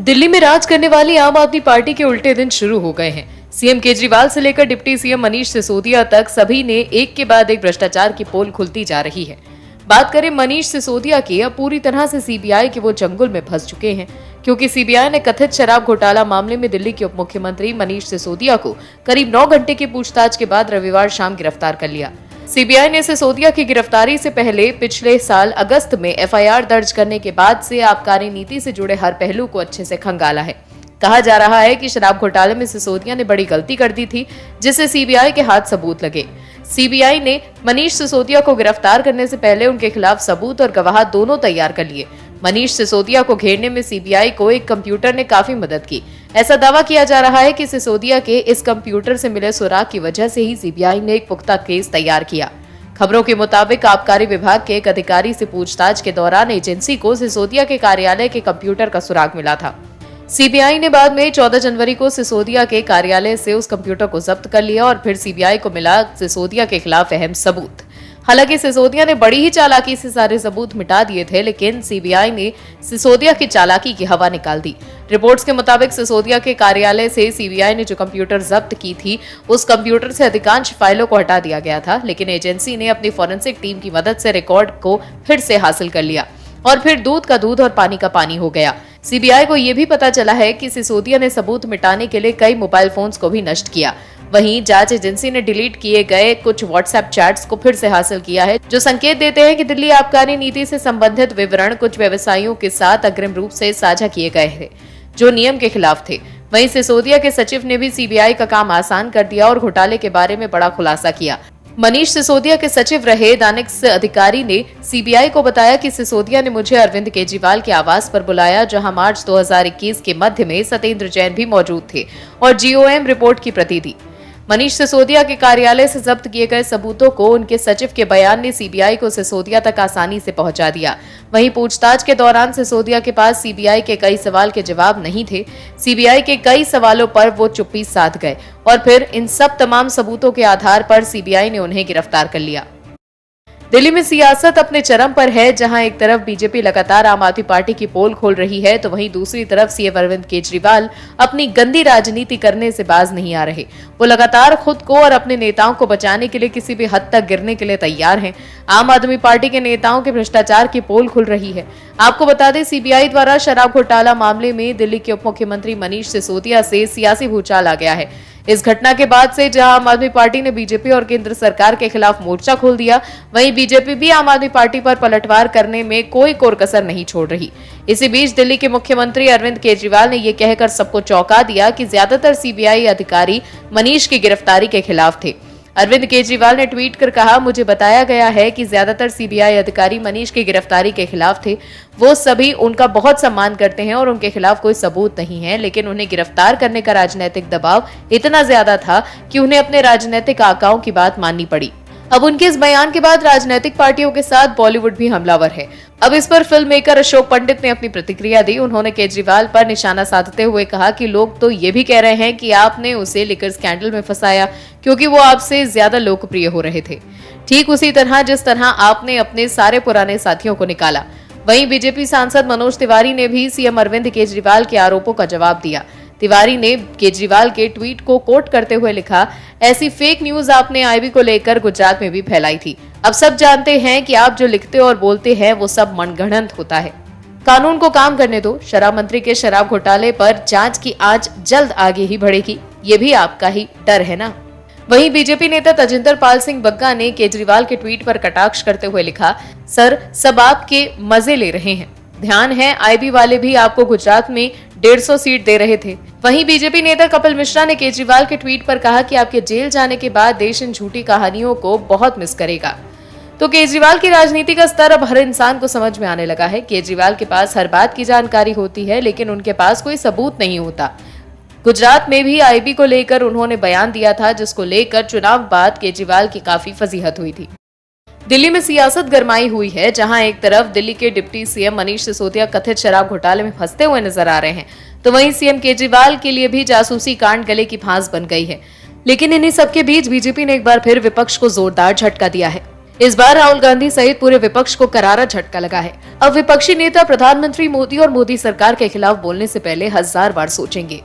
दिल्ली में राज करने वाली आम आदमी पार्टी के उल्टे दिन शुरू हो गए हैं। सीएम केजरीवाल से लेकर डिप्टी सीएम मनीष सिसोदिया तक सभी ने एक के बाद एक भ्रष्टाचार की पोल खुलती जा रही है। बात करें मनीष सिसोदिया की, अब पूरी तरह से सीबीआई के वो चंगुल में फंस चुके हैं, क्योंकि सीबीआई ने कथित शराब घोटाला मामले में दिल्ली के उप मुख्यमंत्री मनीष सिसोदिया को करीब 9 घंटे की पूछताछ के बाद रविवार शाम गिरफ्तार कर लिया। सीबीआई ने सिसोदिया की गिरफ्तारी से पहले पिछले साल अगस्त में एफआईआर दर्ज करने के बाद से आबकारी नीति से जुड़े हर पहलू को अच्छे से खंगाला है। कहा जा रहा है कि शराब घोटाले में सिसोदिया ने बड़ी गलती कर दी थी, जिससे सीबीआई के हाथ सबूत लगे। सीबीआई ने मनीष सिसोदिया को गिरफ्तार करने से पहले उनके खिलाफ सबूत और गवाह दोनों तैयार कर लिए। मनीष सिसोदिया को घेरने में सीबीआई को एक कंप्यूटर ने काफी मदद की। ऐसा दावा किया जा रहा है कि सिसोदिया के इस कंप्यूटर से मिले सुराग की वजह से ही सीबीआई ने एक पुख्ता केस तैयार किया। खबरों के मुताबिक आबकारी विभाग के एक अधिकारी से पूछताछ के दौरान एजेंसी को सिसोदिया के कार्यालय के कंप्यूटर का सुराग मिला था। सीबीआई ने बाद में 14 जनवरी को सिसोदिया के कार्यालय से उस कंप्यूटर को जब्त कर लिया और फिर सीबीआई को मिला सिसोदिया के खिलाफ अहम सबूत। हालांकि सिसोदिया ने बड़ी ही चालाकी से सारे सबूत मिटा दिए थे, लेकिन सीबीआई ने सिसोदिया की चालाकी की हवा निकाल दी। रिपोर्ट्स के मुताबिक सिसोदिया के कार्यालय से सीबीआई ने जो कंप्यूटर जब्त की थी, उस कंप्यूटर से अधिकांश फाइलों को हटा दिया गया था, लेकिन एजेंसी ने अपनी फॉरेंसिक टीम की मदद से रिकॉर्ड को फिर से हासिल कर लिया और फिर दूध का दूध और पानी का पानी हो गया। सीबीआई को यह भी पता चला है कि सिसोदिया ने सबूत मिटाने के लिए कई मोबाइल फोन्स को भी नष्ट किया। वहीं जांच एजेंसी ने डिलीट किए गए कुछ व्हाट्सएप चैट्स को फिर से हासिल किया है, जो संकेत देते हैं कि दिल्ली आबकारी नीति से संबंधित विवरण कुछ व्यवसायियों के साथ अग्रिम रूप से साझा किए गए थे, जो नियम के खिलाफ थे। वहीं सिसोदिया के सचिव ने भी सीबीआई का काम आसान कर दिया और घोटाले के बारे में बड़ा खुलासा किया। मनीष सिसोदिया के सचिव रहे दानिक्स अधिकारी ने सीबीआई को बताया कि सिसोदिया ने मुझे अरविंद केजरीवाल के आवास पर बुलाया, जहां मार्च 2021 के मध्य में सत्येंद्र जैन भी मौजूद थे और जीओएम रिपोर्ट की प्रति दी। मनीष सिसोदिया के कार्यालय से जब्त किए गए सबूतों को उनके सचिव के बयान ने सीबीआई को सिसोदिया तक आसानी से पहुंचा दिया। वहीं पूछताछ के दौरान सिसोदिया के पास सीबीआई के कई सवाल के जवाब नहीं थे। सीबीआई के कई सवालों पर वो चुप्पी साध गए और फिर इन सब तमाम सबूतों के आधार पर सीबीआई ने उन्हें गिरफ्तार कर लिया। दिल्ली में सियासत अपने चरम पर है, जहां एक तरफ बीजेपी लगातार आम आदमी पार्टी की पोल खोल रही है, तो वहीं दूसरी तरफ सीएम अरविंद केजरीवाल अपनी गंदी राजनीति करने से बाज नहीं आ रहे। वो लगातार खुद को और अपने नेताओं को बचाने के लिए किसी भी हद तक गिरने के लिए तैयार हैं। आम आदमी पार्टी के नेताओं के भ्रष्टाचार की पोल खुल रही है। आपको बता दें, सीबीआई द्वारा शराब घोटाला मामले में दिल्ली के उप मुख्यमंत्री मनीष सिसोदिया से सियासी भूचाल आ गया है। इस घटना के बाद से जहां आम आदमी पार्टी ने बीजेपी और केंद्र सरकार के खिलाफ मोर्चा खोल दिया, वहीं बीजेपी भी आम आदमी पार्टी पर पलटवार करने में कोई कोर कसर नहीं छोड़ रही। इसी बीच दिल्ली के मुख्यमंत्री अरविंद केजरीवाल ने यह कहकर सबको चौंका दिया कि ज्यादातर सीबीआई अधिकारी मनीष की गिरफ्तारी के खिलाफ थे। अरविंद केजरीवाल ने ट्वीट कर कहा, मुझे बताया गया है कि ज्यादातर सीबीआई अधिकारी मनीष की गिरफ्तारी के खिलाफ थे। वो सभी उनका बहुत सम्मान करते हैं और उनके खिलाफ कोई सबूत नहीं है, लेकिन उन्हें गिरफ्तार करने का राजनीतिक दबाव इतना ज्यादा था कि उन्हें अपने राजनीतिक आकाओं की बात माननी पड़ी। अब उनके इस बयान के बाद राजनीतिक पार्टियों के साथ बॉलीवुड भी हमलावर है। अब इस पर फिल्म मेकर अशोक पंडित ने अपनी प्रतिक्रिया दी। उन्होंने केजरीवाल पर निशाना साधते हुए कहा कि लोग तो ये भी कह रहे हैं कि आपने उसे लिकर स्कैंडल में फंसाया, क्योंकि वो आपसे ज्यादा लोकप्रिय हो रहे थे, ठीक उसी तरह जिस तरह आपने अपने सारे पुराने साथियों को निकाला। वहीं बीजेपी सांसद मनोज तिवारी ने भी सीएम अरविंद केजरीवाल के आरोपों का जवाब दिया। तिवारी ने केजरीवाल के ट्वीट को कोट करते हुए लिखा, ऐसी फेक न्यूज आपने आईबी को लेकर गुजरात में भी फैलाई थी। अब सब जानते हैं कि आप जो लिखते और बोलते हैं वो सब मनगढ़ंत होता है। कानून को काम करने दो। शराब मंत्री के शराब घोटाले पर जांच की आंच जल्द आगे ही बढ़ेगी, ये भी आपका ही डर है ना। वहीं बीजेपी नेता तजिंदर पाल सिंह बग्गा ने केजरीवाल के ट्वीट पर कटाक्ष करते हुए लिखा, सर सब आपके मजे ले रहे हैं। ध्यान है आईबी वाले भी आपको गुजरात में 150 सीट दे रहे थे। वहीं बीजेपी नेता कपिल मिश्रा ने केजरीवाल के ट्वीट पर कहा कि आपके जेल जाने के बाद देश इन झूठी कहानियों को बहुत मिस करेगा। तो केजरीवाल की राजनीति का स्तर अब हर इंसान को समझ में आने लगा है। केजरीवाल के पास हर बात की जानकारी होती है, लेकिन उनके पास कोई सबूत नहीं होता। गुजरात में भी आईबी को लेकर उन्होंने बयान दिया था, जिसको लेकर चुनाव बाद केजरीवाल की काफी फजीहत हुई थी। दिल्ली में सियासत गरमाई हुई है, जहां एक तरफ दिल्ली के डिप्टी सीएम मनीष सिसोदिया कथित शराब घोटाले में फंसते हुए नजर आ रहे हैं, तो वहीं सीएम केजरीवाल के लिए भी जासूसी कांड गले की फांस बन गई है। लेकिन इन्हीं सबके बीच बीजेपी ने एक बार फिर विपक्ष को जोरदार झटका दिया है। इस बार राहुल गांधी सहित पूरे विपक्ष को करारा झटका लगा है। अब विपक्षी नेता प्रधानमंत्री मोदी और मोदी सरकार के खिलाफ बोलने से पहले 1000 बार सोचेंगे,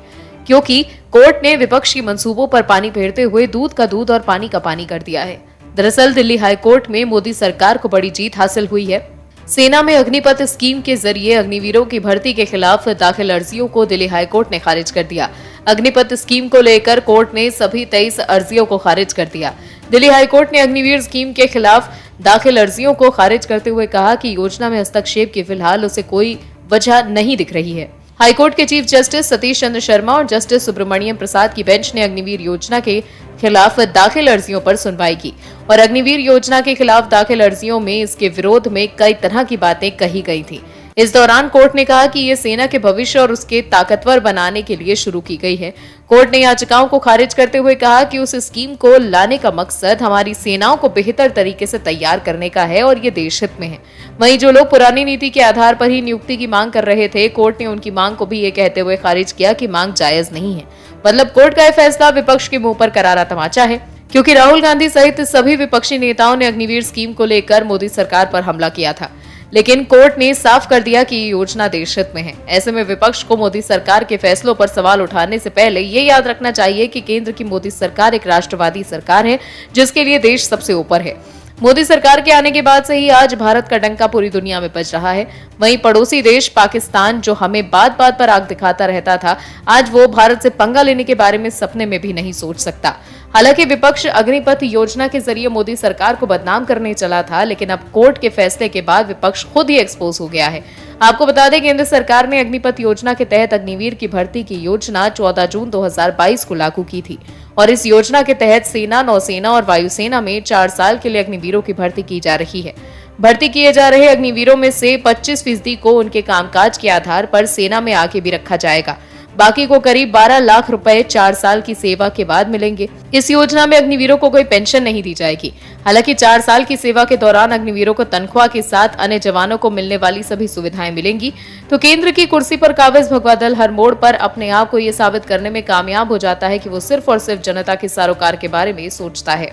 क्योंकि कोर्ट ने विपक्ष की मंसूबों पर पानी फेरते हुए दूध का दूध और पानी का पानी कर दिया है। दरअसल दिल्ली हाईकोर्ट में मोदी सरकार को बड़ी जीत हासिल हुई है। सेना में अग्निपथ स्कीम के जरिए अग्निवीरों की भर्ती के खिलाफ दाखिल अर्जियों को दिल्ली हाईकोर्ट ने खारिज कर दिया। अग्निपथ स्कीम को लेकर कोर्ट ने सभी 23 अर्जियों को खारिज कर दिया। दिल्ली हाईकोर्ट ने अग्निवीर स्कीम के खिलाफ दाखिल अर्जियों को खारिज करते हुए कहा कि योजना में हस्तक्षेप की फिलहाल उसे कोई वजह नहीं दिख रही है। हाईकोर्ट के चीफ जस्टिस सतीश चंद्र शर्मा और जस्टिस सुब्रमण्यम प्रसाद की बेंच ने अग्निवीर योजना के खिलाफ दाखिल अर्जियों पर सुनवाई की और अग्निवीर योजना के खिलाफ दाखिल अर्जियों में इसके विरोध में कई तरह की बातें कही गई थी। इस दौरान कोर्ट ने कहा कि ये सेना के भविष्य और उसके ताकतवर बनाने के लिए शुरू की गई है। कोर्ट ने याचिकाओं को खारिज करते हुए कहा कि उस स्कीम को लाने का मकसद हमारी सेनाओं को बेहतर तरीके से तैयार करने का है और ये देश हित में है। वहीं जो लोग पुरानी नीति के आधार पर ही नियुक्ति की मांग कर रहे थे, कोर्ट ने उनकी मांग को भी ये कहते हुए खारिज किया कि मांग जायज नहीं है। मतलब कोर्ट का यह फैसला विपक्ष के मुंह पर करारा तमाचा है, क्योंकि राहुल गांधी सहित सभी विपक्षी नेताओं ने अग्निवीर स्कीम को लेकर मोदी सरकार पर हमला किया था, लेकिन कोर्ट ने साफ कर दिया कि ये योजना देश हित में है। ऐसे में विपक्ष को मोदी सरकार के फैसलों पर सवाल उठाने से पहले ये याद रखना चाहिए कि केंद्र की मोदी सरकार एक राष्ट्रवादी सरकार है, जिसके लिए देश सबसे ऊपर है। मोदी सरकार के आने के बाद से ही आज भारत का डंका पूरी दुनिया में बज रहा है। वहीं पड़ोसी देश पाकिस्तान, जो हमें बात बात पर आग दिखाता रहता था, आज वो भारत से पंगा लेने के बारे में सपने में भी नहीं सोच सकता। हालांकि विपक्ष अग्निपथ योजना के जरिए मोदी सरकार को बदनाम करने चला था, लेकिन अब कोर्ट के फैसले के बाद विपक्ष खुद ही एक्सपोज हो गया है। आपको बता दें, केंद्र सरकार ने अग्निपथ योजना के तहत अग्निवीर की भर्ती की योजना 14 जून 2022 को लागू की थी और इस योजना के तहत सेना, नौसेना और वायुसेना में 4 साल के लिए अग्निवीरों की भर्ती की जा रही है। भर्ती किए जा रहे अग्निवीरों में से 25% को उनके कामकाज के आधार पर सेना में आगे भी रखा जाएगा। बाकी को करीब 12 लाख रुपए 4 साल की सेवा के बाद मिलेंगे। इस योजना में अग्निवीरों को कोई पेंशन नहीं दी जाएगी। हालांकि 4 साल की सेवा के दौरान अग्निवीरों को तनख्वाह के साथ अन्य जवानों को मिलने वाली सभी सुविधाएं मिलेंगी। तो केंद्र की कुर्सी पर काबिज भगवा दल हर मोड़ पर अपने आप को ये साबित करने में कामयाब हो जाता है कि वो सिर्फ और सिर्फ जनता के सरोकार के बारे में सोचता है।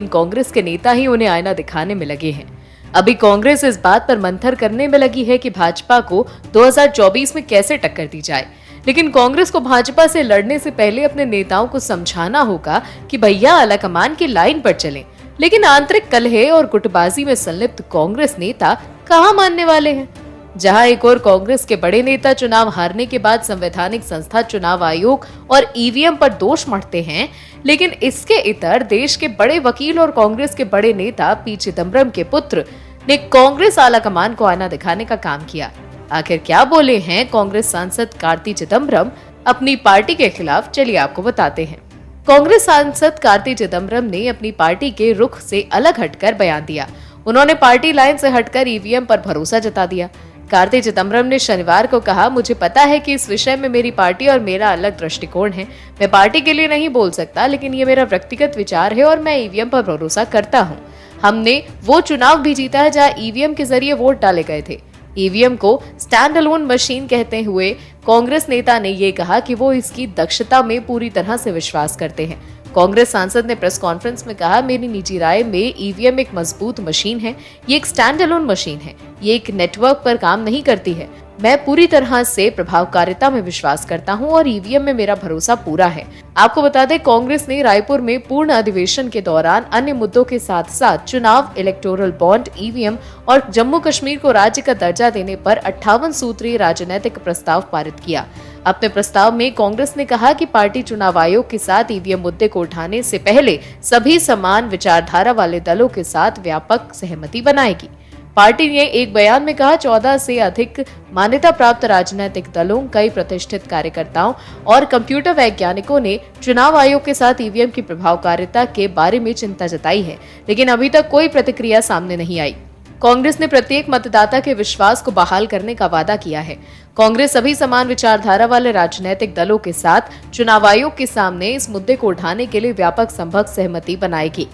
कांग्रेस के नेता ही उन्हें आईना दिखाने में लगे हैं। अभी कांग्रेस इस बात पर मंथन करने में लगी है कि भाजपा को 2024 में कैसे टक्कर दी जाए, लेकिन कांग्रेस को भाजपा से लड़ने से पहले अपने नेताओं को समझाना होगा कि भैया आलाकमान की लाइन पर चलें। लेकिन आंतरिक कलह और गुटबाजी में संलिप्त कांग्रेस नेता कहां मानने वाले हैं। जहां एक और कांग्रेस के बड़े नेता चुनाव हारने के बाद संवैधानिक संस्था चुनाव आयोग और ईवीएम पर दोष मढ़ते हैं, लेकिन इसके इतर देश के बड़े वकील और कांग्रेस के बड़े नेता पी चिदम्बरम के पुत्र ने कांग्रेस आलाकमान को आईना दिखाने का काम किया। आखिर क्या बोले हैं कांग्रेस सांसद कार्ति चिदम्बरम अपनी पार्टी के खिलाफ, चलिए आपको बताते हैं। कांग्रेस सांसद कार्ति चिदम्बरम ने अपनी पार्टी के रुख से अलग हटकर बयान दिया। उन्होंने पार्टी लाइन से हटकर ईवीएम पर भरोसा जता दिया। कार्ति चिदम्बरम ने शनिवार को कहा, मुझे पता है कि इस विषय में मेरी पार्टी और मेरा अलग दृष्टिकोण है। मैं पार्टी के लिए नहीं बोल सकता, लेकिन ये मेरा व्यक्तिगत विचार है और मैं ईवीएम पर भरोसा करता हूँ। हमने वो चुनाव भी जीता है जहाँ ईवीएम के जरिए वोट डाले गए थे। ईवीएम को स्टैंड अलोन मशीन कहते हुए कांग्रेस नेता ने ये कहा कि वो इसकी दक्षता में पूरी तरह से विश्वास करते हैं। कांग्रेस सांसद ने प्रेस कॉन्फ्रेंस में कहा, मेरी निजी राय में ईवीएम एक मजबूत मशीन है। ये एक स्टैंड अलोन मशीन है। ये एक नेटवर्क पर काम नहीं करती है। मैं पूरी तरह से प्रभावकारिता में विश्वास करता हूं और ईवीएम में मेरा भरोसा पूरा है। आपको बता दें, कांग्रेस ने रायपुर में पूर्ण अधिवेशन के दौरान अन्य मुद्दों के साथ साथ चुनाव, इलेक्टोरल बॉन्ड, ईवीएम और जम्मू कश्मीर को राज्य का दर्जा देने पर 58 सूत्रीय राजनीतिक प्रस्ताव पारित किया। अपने प्रस्ताव में कांग्रेस ने कहा कि पार्टी चुनाव आयोग के साथ ईवीएम मुद्दे को उठाने से पहले सभी समान विचारधारा वाले दलों के साथ व्यापक सहमति बनाएगी। पार्टी ने एक बयान में कहा, 14 से अधिक मान्यता प्राप्त राजनीतिक दलों, कई प्रतिष्ठित कार्यकर्ताओं और कंप्यूटर वैज्ञानिकों ने चुनाव आयोग के साथ ईवीएम की प्रभावकारिता के बारे में चिंता जताई है, लेकिन अभी तक कोई प्रतिक्रिया सामने नहीं आई। कांग्रेस ने प्रत्येक मतदाता के विश्वास को बहाल करने का वादा किया है। कांग्रेस सभी समान विचारधारा वाले राजनीतिक दलों के साथ चुनाव आयोग के सामने इस मुद्दे को उठाने के लिए व्यापक संभव सहमति बनाएगी।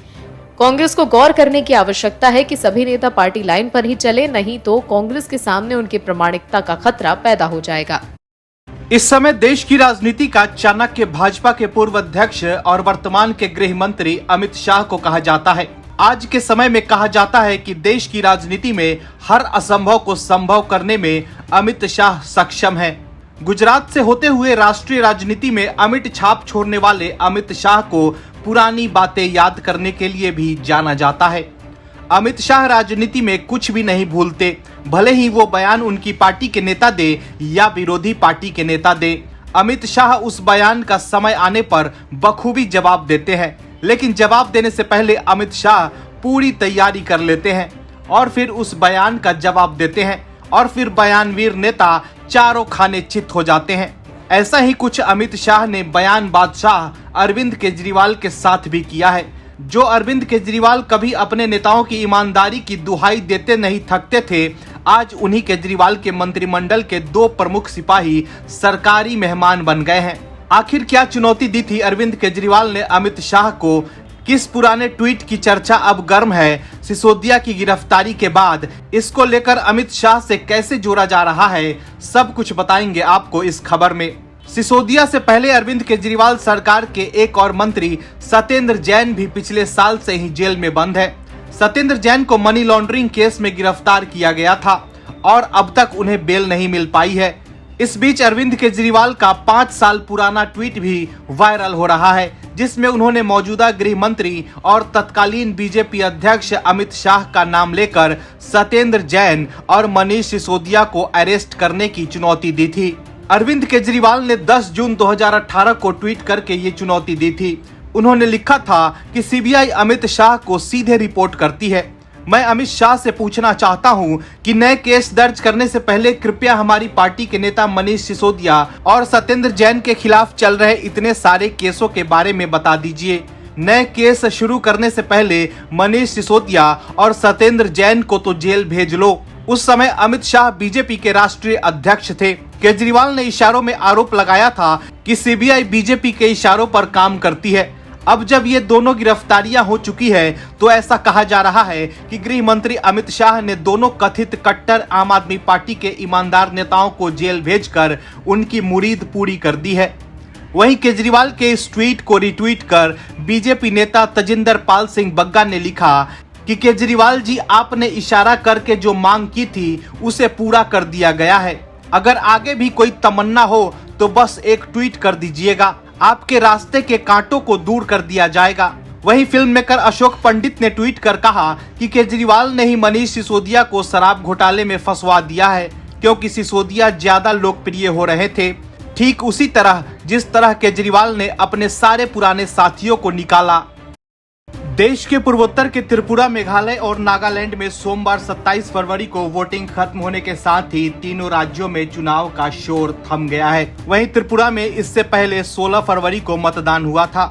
कांग्रेस को गौर करने की आवश्यकता है कि सभी नेता पार्टी लाइन पर ही चले, नहीं तो कांग्रेस के सामने उनकी प्रामाणिकता का खतरा पैदा हो जाएगा। इस समय देश की राजनीति का चाणक्य भाजपा के पूर्व अध्यक्ष और वर्तमान के गृह मंत्री अमित शाह को कहा जाता है। आज के समय में कहा जाता है कि देश की राजनीति में हर असंभव को संभव करने में अमित शाह सक्षम है। गुजरात से होते हुए राष्ट्रीय राजनीति में अमिट छाप छोड़ने वाले अमित शाह को पुरानी बातें याद करने के लिए भी जाना जाता है। अमित शाह राजनीति में कुछ भी नहीं भूलते, भले ही वो बयान उनकी पार्टी के नेता दे या विरोधी पार्टी के नेता दे। अमित शाह उस बयान का समय आने पर बखूबी जवाब देते हैं, लेकिन जवाब देने से पहले अमित शाह पूरी तैयारी कर लेते हैं और फिर उस बयान का जवाब देते हैं और फिर बयानवीर नेता चारों खाने चित हो जाते हैं। ऐसा ही कुछ अमित शाह ने बयान बादशाह अरविंद केजरीवाल के साथ भी किया है। जो अरविंद केजरीवाल कभी अपने नेताओं की ईमानदारी की दुहाई देते नहीं थकते थे, आज उन्हीं केजरीवाल के मंत्रिमंडल के 2 प्रमुख सिपाही सरकारी मेहमान बन गए हैं। आखिर क्या चुनौती दी थी अरविंद केजरीवाल ने अमित शाह को? किस पुराने ट्वीट की चर्चा अब गर्म है सिसोदिया की गिरफ्तारी के बाद? इसको लेकर अमित शाह से कैसे जोड़ा जा रहा है, सब कुछ बताएंगे आपको इस खबर में। सिसोदिया से पहले अरविंद केजरीवाल सरकार के एक और मंत्री सत्येंद्र जैन भी पिछले साल से ही जेल में बंद है। सत्येंद्र जैन को मनी लॉन्ड्रिंग केस में गिरफ्तार किया गया था और अब तक उन्हें बेल नहीं मिल पाई है। इस बीच अरविंद केजरीवाल का 5 साल पुराना ट्वीट भी वायरल हो रहा है, जिसमें उन्होंने मौजूदा गृह मंत्री और तत्कालीन बीजेपी अध्यक्ष अमित शाह का नाम लेकर सत्येंद्र जैन और मनीष सिसोदिया को अरेस्ट करने की चुनौती दी थी। अरविंद केजरीवाल ने 10 जून 2018 को ट्वीट करके ये चुनौती दी थी। उन्होंने लिखा था कि सीबीआई अमित शाह को सीधे रिपोर्ट करती है। मैं अमित शाह से पूछना चाहता हूं कि नए केस दर्ज करने से पहले कृपया हमारी पार्टी के नेता मनीष सिसोदिया और सत्येंद्र जैन के खिलाफ चल रहे इतने सारे केसों के बारे में बता दीजिए। नए केस शुरू करने से पहले मनीष सिसोदिया और सत्येंद्र जैन को तो जेल भेज लो। उस समय अमित शाह बीजेपी के राष्ट्रीय अध्यक्ष थे। केजरीवाल ने इशारों में आरोप लगाया था कि सीबीआई बीजेपी के इशारों पर काम करती है। अब जब ये दोनों गिरफ्तारियां हो चुकी है तो ऐसा कहा जा रहा है कि गृह मंत्री अमित शाह ने दोनों कथित कट्टर आम आदमी पार्टी के ईमानदार नेताओं को जेल भेजकर उनकी मुरीद पूरी कर दी है। वहीं केजरीवाल के इस ट्वीट को रिट्वीट कर बीजेपी नेता तजिंदर पाल सिंह बग्गा ने लिखा कि केजरीवाल जी, आपने इशारा करके जो मांग की थी उसे पूरा कर दिया गया है। अगर आगे भी कोई तमन्ना हो तो बस एक ट्वीट कर दीजिएगा, आपके रास्ते के कांटों को दूर कर दिया जाएगा। वहीं फिल्म मेकर अशोक पंडित ने ट्वीट कर कहा कि केजरीवाल ने ही मनीष सिसोदिया को शराब घोटाले में फंसवा दिया है, क्योंकि सिसोदिया ज्यादा लोकप्रिय हो रहे थे, ठीक उसी तरह जिस तरह केजरीवाल ने अपने सारे पुराने साथियों को निकाला। देश के पूर्वोत्तर के त्रिपुरा, मेघालय और नागालैंड में सोमवार 27 फरवरी को वोटिंग खत्म होने के साथ ही तीनों राज्यों में चुनाव का शोर थम गया है। वहीं त्रिपुरा में इससे पहले 16 फरवरी को मतदान हुआ था।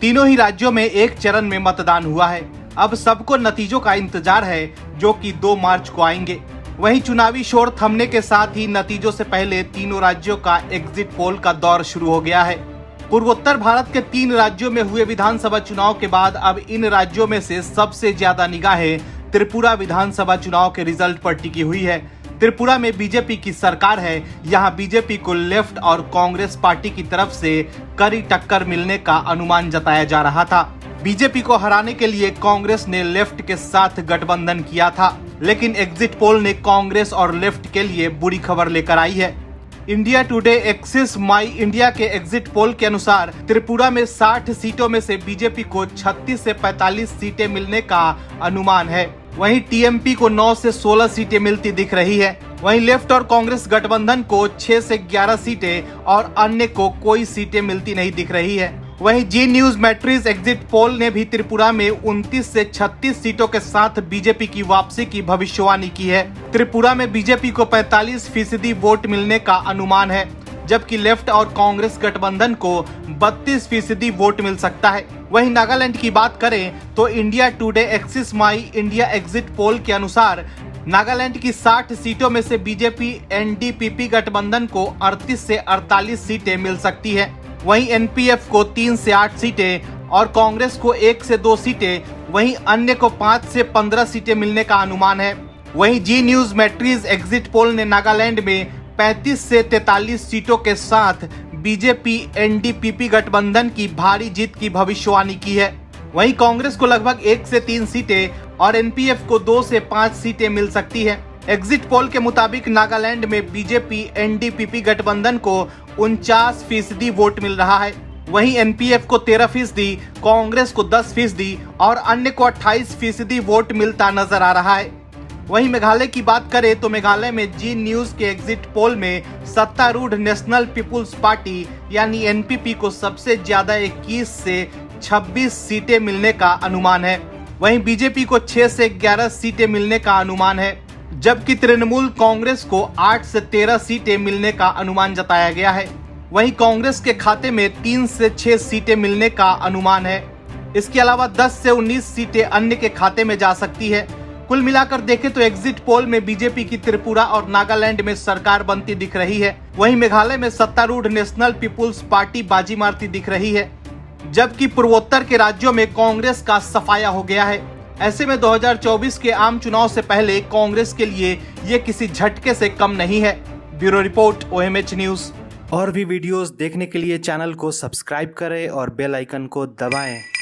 तीनों ही राज्यों में एक चरण में मतदान हुआ है। अब सबको नतीजों का इंतजार है, जो कि 2 मार्च को आएंगे। वहीं चुनावी शोर थमने के साथ ही नतीजों से पहले तीनों राज्यों का एग्जिट पोल का दौर शुरू हो गया है। पूर्वोत्तर भारत के 3 राज्यों में हुए विधानसभा चुनाव के बाद अब इन राज्यों में से सबसे ज्यादा निगाहें त्रिपुरा विधानसभा चुनाव के रिजल्ट पर टिकी हुई है। त्रिपुरा में बीजेपी की सरकार है। यहाँ बीजेपी को लेफ्ट और कांग्रेस पार्टी की तरफ से कड़ी टक्कर मिलने का अनुमान जताया जा रहा था। बीजेपी को हराने के लिए कांग्रेस ने लेफ्ट के साथ गठबंधन किया था, लेकिन एग्जिट पोल ने कांग्रेस और लेफ्ट के लिए बुरी खबर लेकर आई है। इंडिया टुडे एक्सिस माई इंडिया के एग्जिट पोल के अनुसार त्रिपुरा में 60 सीटों में से बीजेपी को 36 से 45 सीटें मिलने का अनुमान है। वहीं टीएमपी को 9 से 16 सीटें मिलती दिख रही है। वहीं लेफ्ट और कांग्रेस गठबंधन को 6 से 11 सीटें और अन्य को कोई सीटें मिलती नहीं दिख रही है। वहीं जी न्यूज मैट्रिक्स एग्जिट पोल ने भी त्रिपुरा में 29 से 36 सीटों के साथ बीजेपी की वापसी की भविष्यवाणी की है। त्रिपुरा में बीजेपी को 45% वोट मिलने का अनुमान है, जबकि लेफ्ट और कांग्रेस गठबंधन को 32% वोट मिल सकता है। वहीं नागालैंड की बात करें तो इंडिया टुडे एक्सिस माई इंडिया एग्जिट पोल के अनुसार नागालैंड की 60 सीटों में से बीजेपी एनडीपीपी गठबंधन को 38 से 48 सीटें मिल सकती है। वहीं एनपीएफ को 3 से 8 सीटें और कांग्रेस को 1 से 2 सीटें, वहीं अन्य को 5 से 15 सीटें मिलने का अनुमान है। वहीं जी न्यूज मैट्रिक्स एग्जिट पोल ने नागालैंड में 35 से 43 सीटों के साथ बीजेपी एनडीपीपी गठबंधन की भारी जीत की भविष्यवाणी की है। वहीं कांग्रेस को लगभग 1 से 3 सीटें और एनपीएफ को 2 से 5 सीटें मिल सकती है। एग्जिट पोल के मुताबिक नागालैंड में बीजेपी एनडीपीपी गठबंधन को 49% वोट मिल रहा है। वहीं एनपीएफ को 13%, कांग्रेस को 10% और अन्य को 28% वोट मिलता नजर आ रहा है। वहीं मेघालय की बात करें तो मेघालय में जी न्यूज के एग्जिट पोल में सत्तारूढ़ नेशनल पीपुल्स पार्टी यानी एनपीपी को सबसे ज्यादा 21 से 26 सीटें मिलने का अनुमान है। वहीं बीजेपी को 6 से 11 सीटें मिलने का अनुमान है, जबकि तृणमूल कांग्रेस को 8 से 13 सीटें मिलने का अनुमान जताया गया है। वहीं कांग्रेस के खाते में 3 से 6 सीटें मिलने का अनुमान है। इसके अलावा 10 से 19 सीटें अन्य के खाते में जा सकती है। कुल मिलाकर देखें तो एग्जिट पोल में बीजेपी की त्रिपुरा और नागालैंड में सरकार बनती दिख रही है। वहीं मेघालय में सत्तारूढ़ नेशनल पीपुल्स पार्टी बाजी मारती दिख रही है, जबकि पूर्वोत्तर के राज्यों में कांग्रेस का सफाया हो गया है। ऐसे में 2024 के आम चुनाव से पहले कांग्रेस के लिए ये किसी झटके से कम नहीं है। Bureau report, OMH news. और भी वीडियोस देखने के लिए चैनल को सब्सक्राइब करें और बेल आइकन को दबाएं।